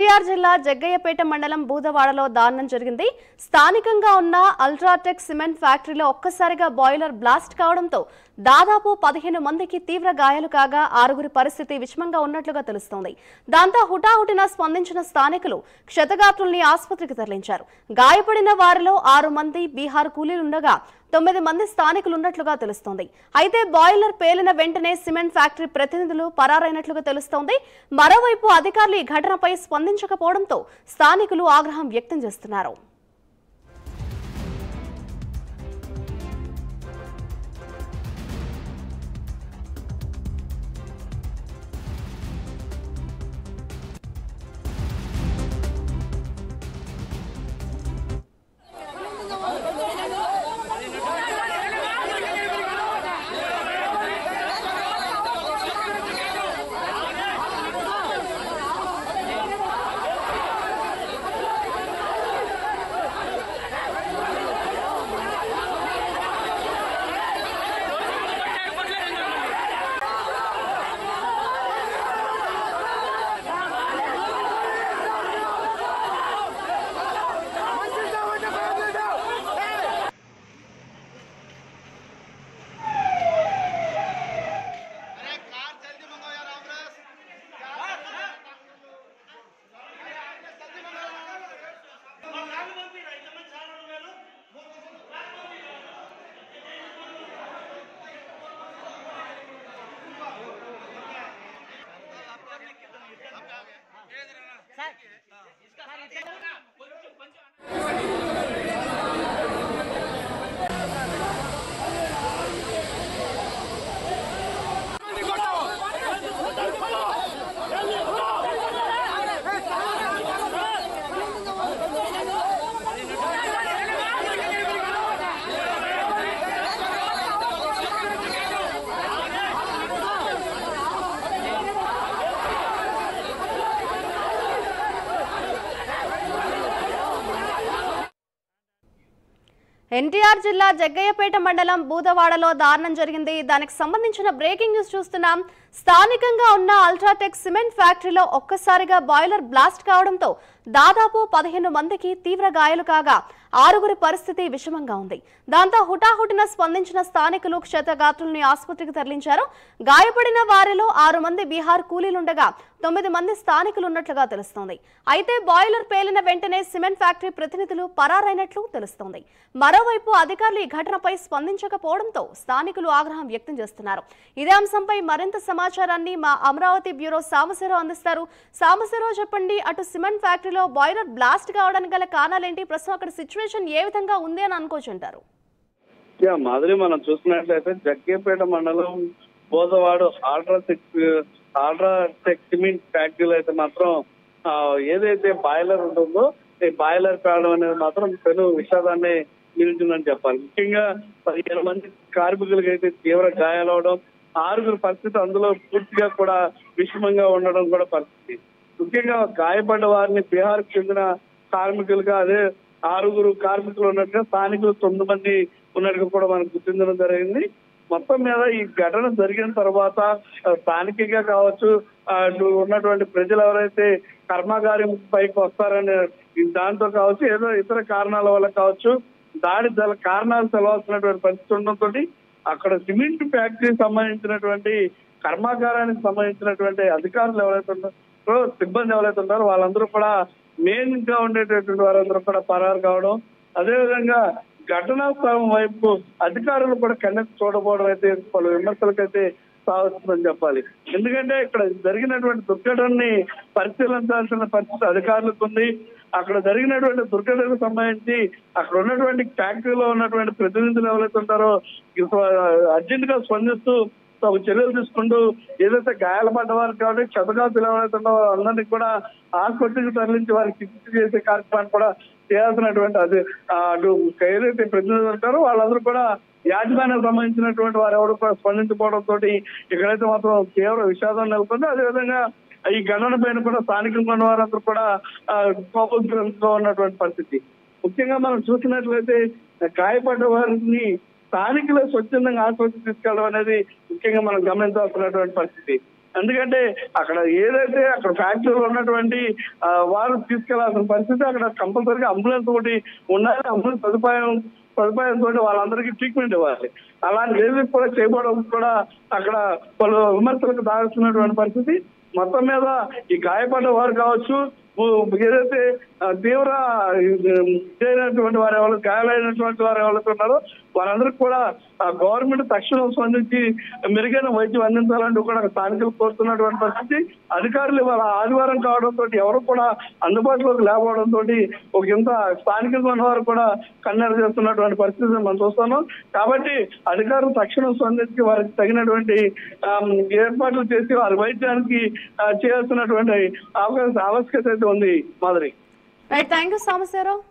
ఎన్టీఆర్ జిల్లా జగ్గయ్యపేట మండలం బూదవాడలో దారుణం జరిగింది. స్థానికంగా ఉన్న అల్ట్రాటెక్ సిమెంట్ ఫ్యాక్టరీలో ఒక్కసారిగా బాయిలర్ బ్లాస్ట్ కావడంతో దాదాపు 15 మందికి తీవ్ర గాయాలు కాగా 6గురి పరిస్థితి విషమంగా ఉన్నట్లుగా తెలుస్తోంది. దాంతో హుటాహుటిన స్పందించిన స్థానికులు క్షతగాత్రుల్ని ఆసుపత్రికి తరలించారు. గాయపడిన వారిలో 6 మంది బీహార్ కూలీలుండగా 9 మంది స్థానికులున్నట్లుగా తెలుస్తోంది. అయితే బాయిలర్ పేలిన వెంటనే సిమెంట్ ఫ్యాక్టరీ ప్రతినిధులు పరారైనట్లుగా తెలుస్తోంది. మరోవైపు అధికారులు ఈ ఘటనపై స్పందించకపోవడంతో స్థానికులు ఆగ్రహం వ్యక్తం చేస్తున్నారు. ఎన్టీఆర్ జిల్లా జగ్గయ్యపేట మండలం బూదవాడలో దారుణం జరిగింది. దానికి సంబంధించిన బ్రేకింగ్ న్యూస్ చూస్తున్నాం. స్థానికంగా ఉన్న అల్ట్రాటెక్ సిమెంట్ ఫ్యాక్టరీలో ఒక్కసారిగా బాయిలర్ బ్లాస్ట్ కావడంతో దాదాపు 15 మందికి తీవ్ర గాయాలు కాగా 6గురి పరిస్థితి విషమంగా ఉంది. దాంతో హుటాహుటిన స్పందించిన స్థానికులు క్షతగాత్రుల్ని ఆసుపత్రికి తరలించారు. గాయపడిన వారిలో 6 మంది బీహార్ కూలీలుండగా 9 మంది స్థానికులు ఉన్నట్లుగా తెలుస్తోంది. అయితే బాయిలర్ పేలిన వెంటనే సిమెంట్ ఫ్యాక్టరీ ప్రతినిధులు పరారైనట్లు తెలుస్తోంది. మరోవైపు అధికారులు ఈ ఘటనపై స్పందించకపోవడంతో స్థానికులు ఆగ్రహం వ్యక్తం చేస్తున్నారు. ఇదే అంశంపై మరింత సమాచారాన్ని మా అమరావతి బ్యూరో సాంబశివరావు అందిస్తారు. సాంబశివరావు, చెప్పండి, అటు సిమెంట్ ఫ్యాక్టరీలో బాయిలర్ బ్లాస్ట్ కావడానికి గల కారణాలేంటి? ప్రస్తుతం అక్కడ సిచ్యువేషన్ ఏ విధంగా ఉంది అని అనుకోవచ్చుంటారు? మాదిరి మనం చూసినట్లయితే జగ్గయ్యపేట మండలం బోదవాడు అల్ట్రాటెక్ సిమెంట్ ఫ్యాక్టరీలో అయితే మాత్రం ఏదైతే బాయిలర్ ఉంటుందో ఈ బాయిలర్ కావడం అనేది మాత్రం పెను విషాదాన్ని నిలిచిందని చెప్పాలి. ముఖ్యంగా 15 మంది కార్మికులకి అయితే తీవ్ర గాయాలవడం, 6గురి పరిస్థితి అందులో పూర్తిగా కూడా విషమంగా ఉండడం కూడా పరిస్థితి. ముఖ్యంగా గాయపడ్డ వారిని బీహార్ చెందిన కార్మికులుగా, అదే 6గురు కార్మికులు ఉన్నట్టుగా స్థానికులు 9 మంది ఉన్నట్టుగా కూడా మనకు గుర్తించడం జరిగింది. మొత్తం మీద ఈ ఘటన జరిగిన తర్వాత స్థానికంగా కావచ్చు, ఉన్నటువంటి ప్రజలు ఎవరైతే కర్మాగారం పైకి వస్తారని దాంతో కావచ్చు, ఏదో ఇతర కారణాల వల్ల కావచ్చు, దాడి కారణాలు తెలవాల్సినటువంటి పరిస్థితి ఉండడంతో అక్కడ సిమెంట్ ఫ్యాక్టరీకి సంబంధించినటువంటి కర్మాగారానికి సంబంధించినటువంటి అధికారులు ఎవరైతే ఉన్నారో, సిబ్బంది ఎవరైతే ఉన్నారో వాళ్ళందరూ కూడా మెయిన్ గా ఉండేటటువంటి వారందరూ కూడా పరారు కావడం, అదేవిధంగా ఘటనా స్థలం వైపు అధికారులు కూడా కన్నెత్తి చూడకపోవడం అయితే పలు విమర్శలకైతే సాగుతుందని చెప్పాలి. ఎందుకంటే ఇక్కడ జరిగినటువంటి దుర్ఘటనని పరిశీలించాల్సిన పరిస్థితి అధికారులకు ఉంది. అక్కడ జరిగినటువంటి దుర్ఘటనకు సంబంధించి అక్కడ ఉన్నటువంటి ఫ్యాక్టరీలో ఉన్నటువంటి ప్రతినిధులు ఎవరైతే ఉంటారో అర్జెంట్ గా స్పందిస్తూ చర్యలు తీసుకుంటూ ఏదైతే గాయాల పడ్డ వారు కాబట్టి క్షతగాతులు ఎవరైతే ఉన్నారో అందరినీ కూడా ఆసుపత్రికి తరలించి వారికి చికిత్స చేసే కార్యక్రమాన్ని కూడా చేయాల్సినటువంటి అది అటు ఏదైతే ప్రతినిధులు ఉంటారో వాళ్ళందరూ కూడా యాజమాన్యానికి సంబంధించినటువంటి వారు ఎవరు కూడా స్పందించకపోవడంతో ఇక్కడైతే మాత్రం తీవ్ర విషాదం నెలకొంది. అదేవిధంగా ఈ ఘటన పైన కూడా స్థానికంగా ఉన్న వారందరూ కూడా కోపంతో ఉన్నటువంటి పరిస్థితి. ముఖ్యంగా మనం చూసినట్లయితే గాయపడ్డ వారిని స్థానికులు స్వచ్ఛందంగా ఆసుపత్రికి తీసుకెళ్ళడం అనేది ముఖ్యంగా మనం గమనించాల్సినటువంటి పరిస్థితి. ఎందుకంటే అక్కడ ఏదైతే అక్కడ ఫ్యాక్టరీలో ఉన్నటువంటి వారు తీసుకెళ్లాల్సిన పరిస్థితి, అక్కడ కంపల్సరీగా అంబులెన్స్ ఒకటి ఉండాలి. అంబులెన్స్ సదుపాయంతో వాళ్ళందరికీ ట్రీట్మెంట్ ఇవ్వాలి. అలాంటి ఏది కూడా చేయబడడం కూడా అక్కడ పలు విమర్శలకు దారిస్తున్నటువంటి పరిస్థితి. మొత్తం మీద ఈ గాయపడ్డ వారు కావచ్చు, ఏదైతే తీవ్ర ఇదైనటువంటి వారు ఎవరు, గాయాలైనటువంటి వారు ఎవరైతే ఉన్నారో వారందరికీ కూడా గవర్నమెంట్ తక్షణం స్పందించి మెరుగైన వైద్యం అందించాలంటూ కూడా స్థానికులు కోరుతున్నటువంటి పరిస్థితి. అధికారులు ఇవాళ ఆదివారం కావడంతో ఎవరు కూడా అందుబాటులోకి లేకపోవడంతో ఒక ఇంత స్థానికంగా ఉన్న వారు కూడా కన్నెర చేస్తున్నటువంటి పరిస్థితిని మనం చూస్తున్నాం. కాబట్టి అధికారులు తక్షణం స్పందించి వారికి తగినటువంటి ఏర్పాట్లు చేసి వారి వైద్యానికి చేయాల్సినటువంటి ఆవశ్యకత అయితే ఉంది. Madhuri. Right, thank you Sambasivarao.